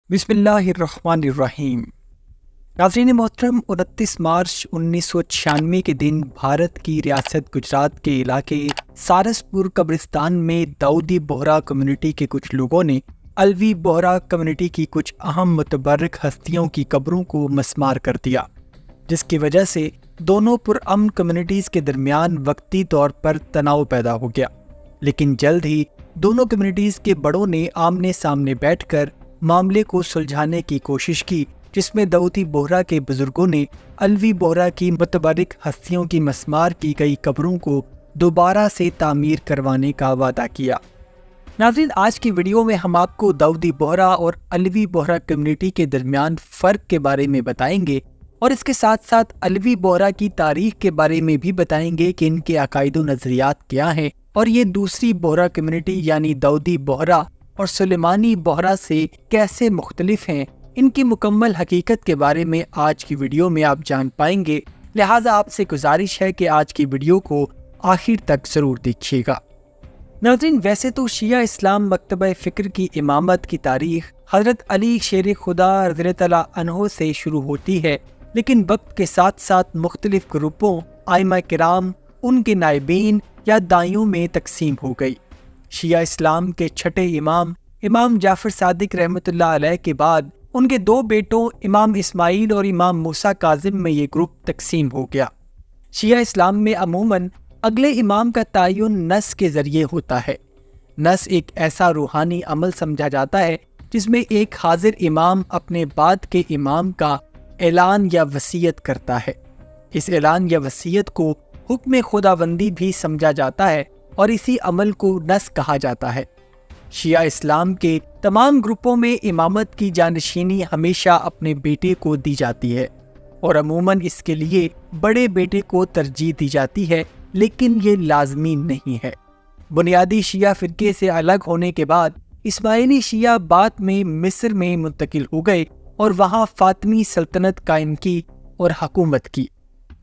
बिस्मिल्लाहिर्रहमानिर्रहीम। नाज़रीन मोहतरम, 29 मार्च 1996 के दिन भारत की रियासत गुजरात के इलाके सारसपुर कब्रिस्तान में दाऊदी बोहरा कम्युनिटी के कुछ लोगों ने अलवी बोहरा कम्युनिटी की कुछ अहम मुतबर्रिक हस्तियों की कब्रों को मस्मार कर दिया, जिसकी वजह से दोनों पुरअमन कम्युनिटीज़ के दरमियान वक्ती तौर पर तनाव पैदा हो गया। लेकिन जल्द ही दोनों कम्युनिटीज़ के बड़ों ने आमने सामने बैठकर मामले को सुलझाने की कोशिश की, जिसमें दाऊदी बोहरा के बुजुर्गों ने अलवी बोहरा की मुतबर्रिक हस्तियों की मस्मार की गई कब्रों को दोबारा से तामीर करवाने का वादा किया। नाज़रीन, आज की वीडियो में हम आपको दाऊदी बोहरा और अलवी बोहरा कम्युनिटी के दरमियान फ़र्क के बारे में बताएंगे और इसके साथ साथ अलवी बोहरा की तारीख के बारे में भी बताएंगे कि इनके अकायद व नज़रियात क्या हैं और ये दूसरी बोहरा कम्युनिटी यानी दाऊदी बोहरा और सुलेमानी बोहरा से कैसे मुख्तलिफ हैं। इनकी मुकम्मल हकीकत के बारे में आज की वीडियो में आप जान पाएंगे, लिहाजा आपसे गुजारिश है कि आज की वीडियो को आखिर तक ज़रूर देखिएगा। नाज़रीन, वैसे तो शिया इस्लाम मकतबा फ़िक्र की इमामत की तारीख हज़रत अली शेर खुदा रज़ियल्लाहु अन्हु से शुरू होती है, लेकिन वक्त के साथ साथ मुख्तलिफ ग्रुपों, आइमा किराम, उनके नायबीन या दाइयों में तकसीम हो गई। शिया इस्लाम के छठे इमाम जाफर सादिक रहमतुल्लाह अलैह के बाद उनके दो बेटों इमाम इस्माइल और इमाम मूसा काजिम में ये ग्रुप तकसीम हो गया। शिया इस्लाम में अमूमन अगले इमाम का तयन नस के ज़रिए होता है। नस एक ऐसा रूहानी अमल समझा जाता है जिसमें एक हाजिर इमाम अपने बाद के इमाम का ऐलान या वसीयत करता है। इस ऐलान या वसीयत को हुक्म खुदाबंदी भी समझा जाता है और इसी अमल को नस कहा जाता है। शिया इस्लाम के तमाम ग्रुपों में इमामत की जानशीनी हमेशा अपने बेटे को दी जाती है और अमूमन इसके लिए बड़े बेटे को तरजीह दी जाती है, लेकिन ये लाजमी नहीं है। बुनियादी शिया फ़िरके से अलग होने के बाद इस्माइली शिया बाद में मिस्र में मुंतकिल हो गए और वहाँ फातिमी सल्तनत कायम की और हुकूमत की।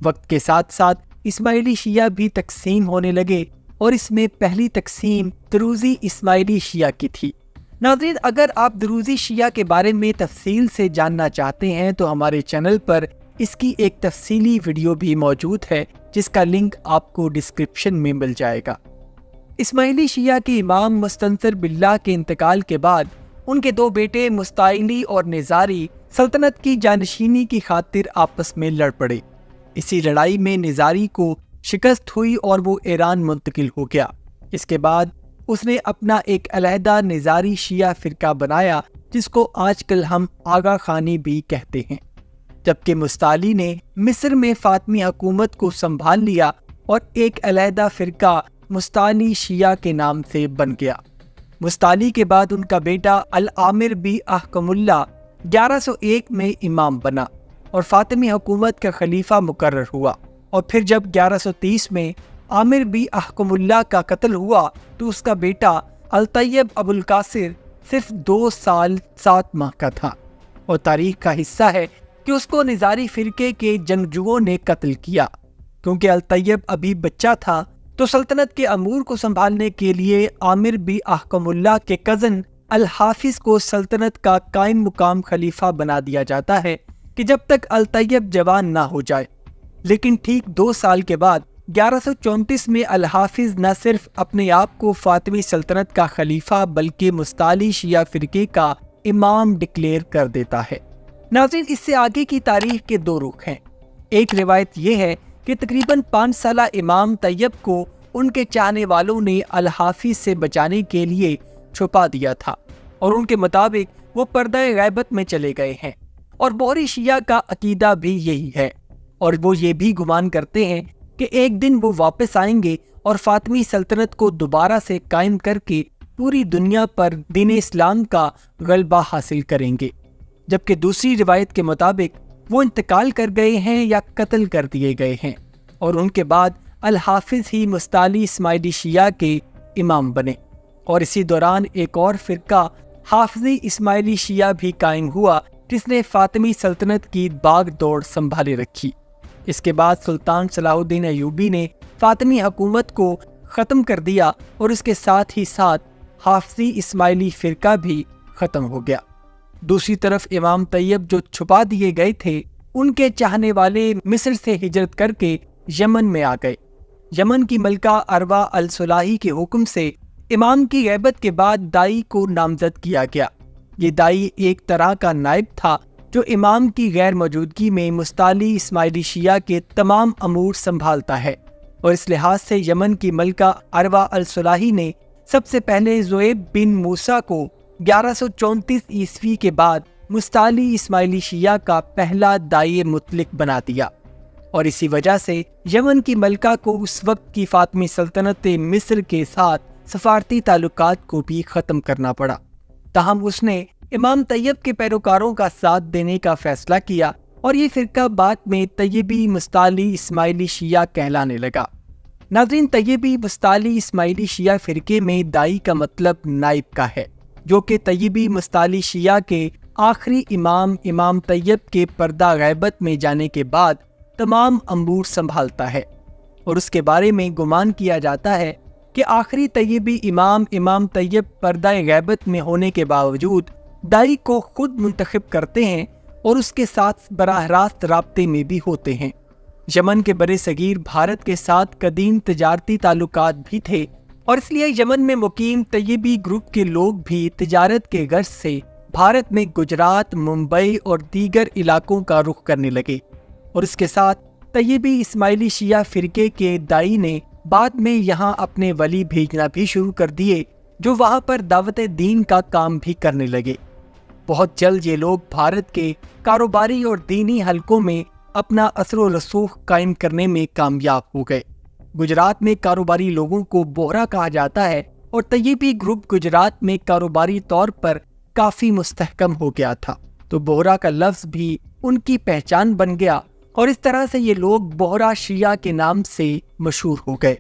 वक्त के साथ साथ इस्माइली शिया भी तकसीम होने लगे और इसमें पहली तकसीम दरूज़ी इस्माइली शिया की थी। नाज़रीन, अगर आप दरूज़ी शिया के बारे में तफसील से जानना चाहते हैं तो हमारे चैनल पर इसकी एक तफसीली वीडियो भी मौजूद है, जिसका लिंक आपको डिस्क्रिप्शन में मिल जाएगा। इस्माइली शिया के इमाम मुस्तंसर बिल्लाह के इंतकाल के बाद उनके दो बेटे मुस्ताइली और निज़ारी सल्तनत की जानशीनी की खातिर आपस में लड़ पड़े। इसी लड़ाई में निज़ारी को शिकस्त हुई और वो ईरान मुंतकिल हो गया। इसके बाद उसने अपना एक अलहदा निज़ारी शिया फ़िरका बनाया, जिसको आजकल हम आगा खानी भी कहते हैं। जबकि मुस्ताली ने मिस्र में फातिमी हुकूमत को संभाल लिया और एक अलहदा फ़िरका मुस्ताली शिया के नाम से बन गया। मुस्ताली के बाद उनका बेटा अल आमिर बी अहकमुल्ला 1101 में इमाम बना और फातिमी हुकूमत का खलीफा मुकर्रर हुआ। और फिर जब 1130 में आमिर बी अहकमुल्ला का कत्ल हुआ तो उसका बेटा अल तैयब अबुल कासिर सिर्फ 2 साल 7 माह का था और तारीख का हिस्सा है कि उसको निज़ारी फ़िरके के जंगजुओं ने कत्ल किया। क्योंकि अल तैयब अभी बच्चा था तो सल्तनत के अमूर को संभालने के लिए आमिर बी अहकमुल्ला के कज़न अल हाफिज को सल्तनत का कायम मुकाम खलीफा बना दिया जाता है कि जब तक अल तैयब जवान ना हो जाए। लेकिन ठीक 2 साल के बाद 1134 में अल हाफिज न सिर्फ अपने आप को फातिमी सल्तनत का खलीफा बल्कि मुस्ताली शिया फ़िरके का इमाम डिक्लेयर कर देता है। नाज़रीन, इससे आगे की तारीख के 2 रुख हैं। एक रिवायत यह है कि तकरीबन 5 साला इमाम तैयब को उनके चाहने वालों ने अल हाफिज से बचाने के लिए छुपा दिया था और उनके मुताबिक वो पर्दा गैबत में चले गए हैं। और बोहरी शिया का अकीदा भी यही है और वो ये भी गुमान करते हैं कि एक दिन वो वापस आएंगे और फातिमी सल्तनत को दोबारा से कायम करके पूरी दुनिया पर दीन इस्लाम का गलबा हासिल करेंगे। जबकि दूसरी रिवायत के मुताबिक वो इंतकाल कर गए हैं या कत्ल कर दिए गए हैं और उनके बाद अल हाफिज ही मुस्ताली इस्माइली शिया के इमाम बने। और इसी दौरान एक और फ़िरका हाफिजी इस्माइली शिया भी कायम हुआ, जिसने फातिमी सल्तनत की बाग दौड़ संभाले रखी। इसके बाद सुल्तान सलाहुद्दीन अय्यूबी ने फातिमी हुकूमत को ख़त्म कर दिया और इसके साथ ही साथ हाफिजी इस्माइली फ़िरका भी ख़त्म हो गया। दूसरी तरफ इमाम तैयब जो छुपा दिए गए थे, उनके चाहने वाले मिस्र से हिजरत करके यमन में आ गए। यमन की मलका अरवा अल सुलाही के हुक्म से इमाम की गैबत के बाद दाई को नामजद किया गया। ये दाई एक तरह का नायब था जो इमाम की गैर मौजूदगी में मुस्ताली इस्माइली शिया के तमाम अमूर संभालता है, और इस लिहाज से यमन की मलका अरवा अल सुलाही ने सबसे पहले ज़ुएब बिन मूसा को 1134 ईस्वी के बाद मुस्ताली इस्माइली शिया का पहला दाई मुतलिक बना दिया, और इसी वजह से यमन की मलका को उस वक्त की फातमी सल्तनत मिस्र के साथ सफारती ताल्लुकात को भी ख़त्म करना पड़ा। ताहम उसने इमाम तैयब के पैरोकारों का साथ देने का फैसला किया, और ये फ़िरका बाद में तैयबी मुस्ताली इस्माइली शिया कहलाने लगा। नाज़रीन, तैयबी मुस्ताली इस्माइली शिया फ़िरके में दाई का मतलब नाइब का है, जो कि तैयबी मुस्ताली शिया के आखिरी इमाम तैयब के पर्दा गैबत में जाने के बाद तमाम अमूर संभालता है, और उसके बारे में गुमान किया जाता है कि आखिरी तैयबी इमाम तैयब पर्दा गैबत में होने के बावजूद दाई को खुद मुंतखब करते हैं और उसके साथ बराह रास्त राब्ते में भी होते हैं। यमन के बड़े सगीर भारत के साथ कदीम तजारती ताल्लुकात भी थे, और इसलिए यमन में मुकीम तैयबी ग्रुप के लोग भी तिजारत के गर्ज से भारत में गुजरात, मुंबई और दीगर इलाकों का रुख करने लगे। और इसके साथ तैयबी इस्माइली शिया फ़िरके के दाई ने बाद में यहाँ अपने वली भेजना भी शुरू कर दिए, जो वहाँ पर दावत दीन का काम भी करने लगे। बहुत जल्द ये लोग भारत के कारोबारी और दीनी हलकों में अपना असर व रसूख कायम करने में कामयाब हो गए। गुजरात में कारोबारी लोगों को बोहरा कहा जाता है, और तैयबी ग्रुप गुजरात में कारोबारी तौर पर काफ़ी मुस्तहकम हो गया था, तो बोहरा का लफ्ज़ भी उनकी पहचान बन गया, और इस तरह से ये लोग बोहरा शिया के नाम से मशहूर हो गए।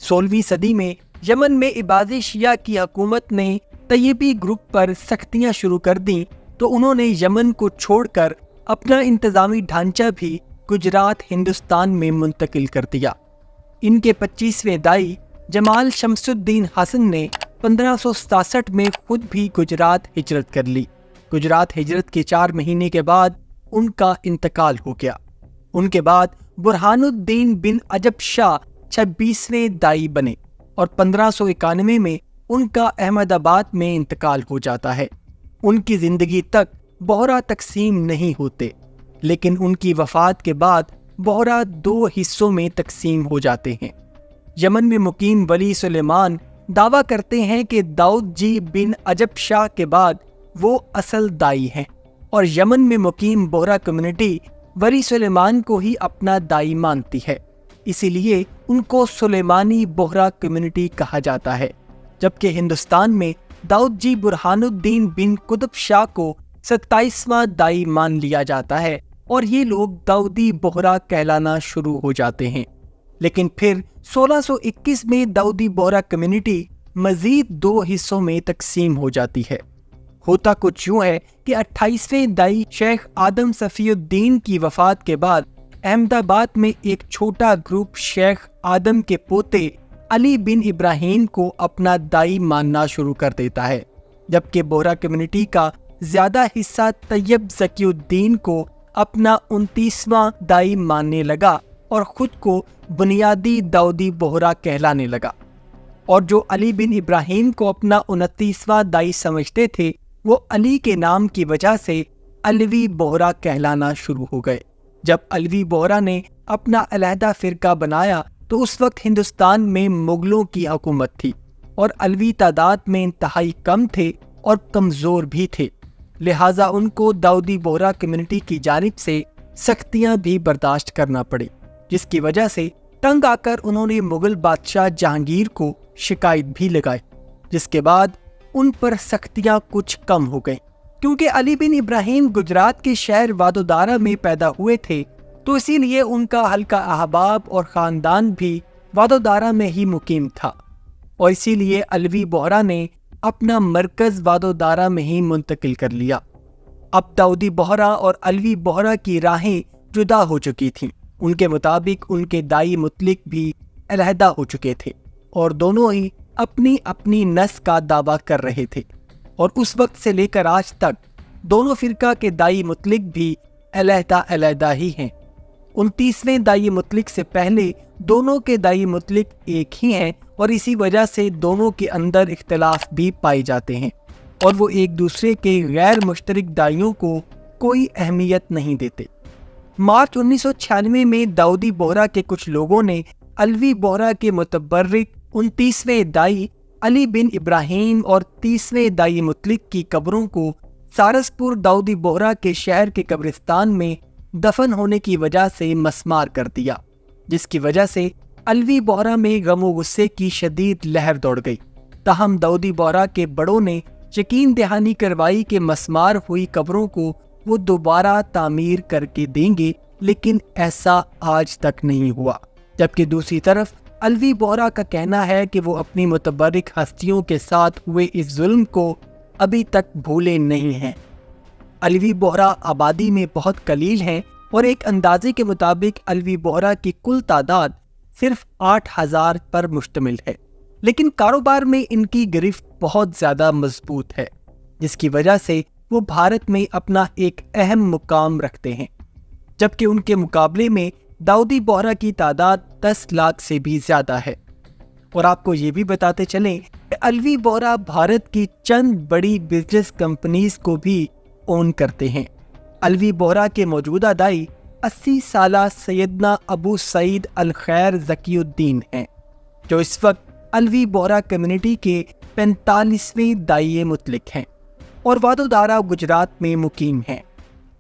16वीं सदी में यमन में इबादी शिया की हुकूमत ने तैयबी ग्रुप पर सख्तियां शुरू कर दी, तो उन्होंने यमन को छोड़कर अपना इंतज़ामी ढांचा भी गुजरात हिंदुस्तान में मुंतकिल कर दिया। इनके 25वें दाई जमाल शमसुद्दीन हसन ने 1567 में खुद भी गुजरात हिजरत कर ली। गुजरात हिजरत के 4 महीने के बाद उनका इंतकाल हो गया। उनके बाद बुरहानुद्दीन बिन अजब शाह 26वें दाई बने, और 1591 में उनका अहमदाबाद में इंतकाल हो जाता है। उनकी ज़िंदगी तक बोहरा तकसीम नहीं होते, लेकिन उनकी वफ़ात के बाद बोहरा 2 हिस्सों में तकसीम हो जाते हैं। यमन में मुकीम वली सुलेमान दावा करते हैं कि दाऊद जी बिन अजब शाह के बाद वो असल दाई हैं, और यमन में मुकीम बोहरा कम्युनिटी वली सुलेमान को ही अपना दाई मानती है, इसीलिए उनको सुलेमानी बोहरा कम्युनिटी कहा जाता है। जबकि हिंदुस्तान में दाऊद जी बुरहानुद्दीन बिन कुतुब शाह को 27वां दाई मान लिया जाता है, और ये लोग दाऊदी बोहरा कहलाना शुरू हो जाते हैं। लेकिन फिर 1621 में दाऊदी बोहरा कम्युनिटी मजीद 2 हिस्सों में तकसीम हो जाती है। होता कुछ यूँ है कि 28वें दाई शेख आदम सफ़ीउद्दीन की वफ़ात के बाद अहमदाबाद में एक छोटा ग्रुप शेख आदम के पोते अली बिन इब्राहीम को अपना दाई मानना शुरू कर देता है, जबकि बोहरा कम्युनिटी का ज़्यादा हिस्सा तैयब ज़कीउद्दीन को अपना 29वां दाई मानने लगा और ख़ुद को बुनियादी दाऊदी बोहरा कहलाने लगा। और जो अली बिन इब्राहीम को अपना 29वां दाई समझते थे, वो अली के नाम की वजह से अलवी बोहरा कहलाना शुरू हो गए। जब अलवी बोहरा ने अपना अलहदा फ़िरका बनाया तो उस वक्त हिंदुस्तान में मुग़लों की हुकूमत थी, और अलवी तादाद में इंतहाई कम थे और कमज़ोर भी थे, लिहाजा उनको दाऊदी बोहरा कम्युनिटी की जानिब से सख्तियाँ भी बर्दाश्त करना पड़ी, जिसकी वजह से तंग आकर उन्होंने मुग़ल बादशाह जहांगीर को शिकायत भी लगाई, जिसके बाद उन पर सख्तियाँ कुछ कम हो गईं। क्योंकि अली बिन इब्राहीम गुजरात के शहर वादोदारा में पैदा हुए थे, तो इसीलिए उनका हल्का अहबाब और ख़ानदान भी वादोदारा में ही मुकीम था, और इसीलिए अलवी बोहरा ने अपना मरकज़ वादोदारा में ही मुंतकिल कर लिया। अब दाऊदी बोहरा और अलवी बोहरा की राहें जुदा हो चुकी थीं। उनके मुताबिक उनके दाई मुतलिक भी अलहदा हो चुके थे, और दोनों ही अपनी अपनी नस्ल का दावा कर रहे थे। और उस वक्त से लेकर आज तक दोनों फिरका के दाई मुतलिक भी अलहदा ही हैं। 29वें दाई मुतलिक से पहले दोनों के दाई मुतलिक एक ही हैं और इसी वजह से दोनों के अंदर इख्तलाफ भी पाए जाते हैं और वो एक दूसरे के गैर मुश्तरक दाइयों को कोई अहमियत नहीं देते। मार्च 1996 में दाऊदी बोहरा के कुछ लोगों ने अलवी बोहरा के मुतबर्रिक 29वें दाई अली बिन इब्राहिम और 30वें दाई मुतलिक की कब्रों को सारसपुर दाऊदी बोहरा के शहर के कब्रिस्तान में दफन होने की वजह से मस्मार कर दिया, जिसकी वजह से अलवी बोहरा में गम व गुस्से की शदीद लहर दौड़ गई। ताहम दाऊदी बोहरा के बड़ों ने यकीन दहानी करवाई कि मस्मार हुई कब्रों को वो दोबारा तामीर करके देंगे, लेकिन ऐसा आज तक नहीं हुआ। जबकि दूसरी तरफ अलवी बोहरा का कहना है कि वो अपनी मुतबर्रिक हस्तियों के साथ हुए इस जुल्म को अभी तक भूले नहीं हैं। अलवी बोहरा आबादी में बहुत कलील हैं और एक अंदाजे के मुताबिक अलवी बोहरा की कुल तादाद सिर्फ 8000 पर मुश्तमिल है, लेकिन कारोबार में इनकी गिरफ्त बहुत ज़्यादा मजबूत है, जिसकी वजह से वो भारत में अपना एक अहम मुकाम रखते हैं। जबकि उनके मुकाबले में दाऊदी बोहरा की तादाद 10 लाख से भी ज़्यादा है। और आपको ये भी बताते चलें कि अलवी बोहरा भारत की चंद बड़ी बिजनेस कंपनीज को भी ओन करते हैं। अलवी बोहरा के मौजूदा दाई 80 साला सैयदना अबू सईद अल खैर ज़कीउद्दीन हैं, जो इस वक्त अलवी बोहरा कम्युनिटी के 45वें दाई मुतलिक हैं और वादोदारा गुजरात में मुकीम हैं।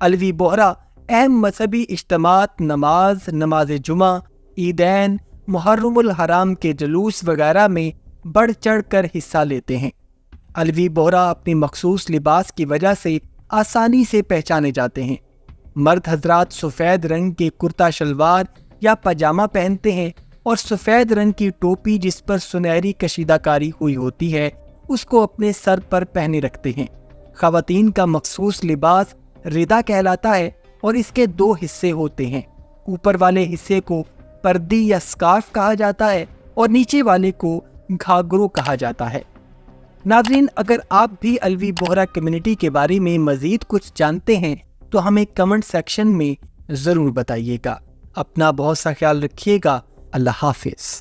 अलवी बोहरा अहम मजहबी इज्तिमात, नमाज जुमा, ईदैन, मुहर्रमुल हराम के जुलूस वगैरह में बढ़ चढ़ कर हिस्सा लेते हैं। अलवी बोहरा अपनी मखसूस लिबास की वजह से आसानी से पहचाने जाते हैं। मर्द हजरात सफ़ेद रंग के कुर्ता शलवार या पजामा पहनते हैं और सफ़ेद रंग की टोपी जिस पर सुनहरी कशीदाकारी हुई होती है उसको अपने सर पर पहने रखते हैं। ख़वातीन का मखसूस लिबास रिदा कहलाता है और इसके 2 हिस्से होते हैं। ऊपर वाले हिस्से को पर्दी या स्कार्फ कहा जाता है और नीचे वाले को घाघरो कहा जाता है। नाज़रीन, अगर आप भी अलवी बोहरा कम्युनिटी के बारे में मज़ीद कुछ जानते हैं तो हमें कमेंट सेक्शन में ज़रूर बताइएगा। अपना बहुत सा ख्याल रखिएगा। अल्लाह हाफिज़।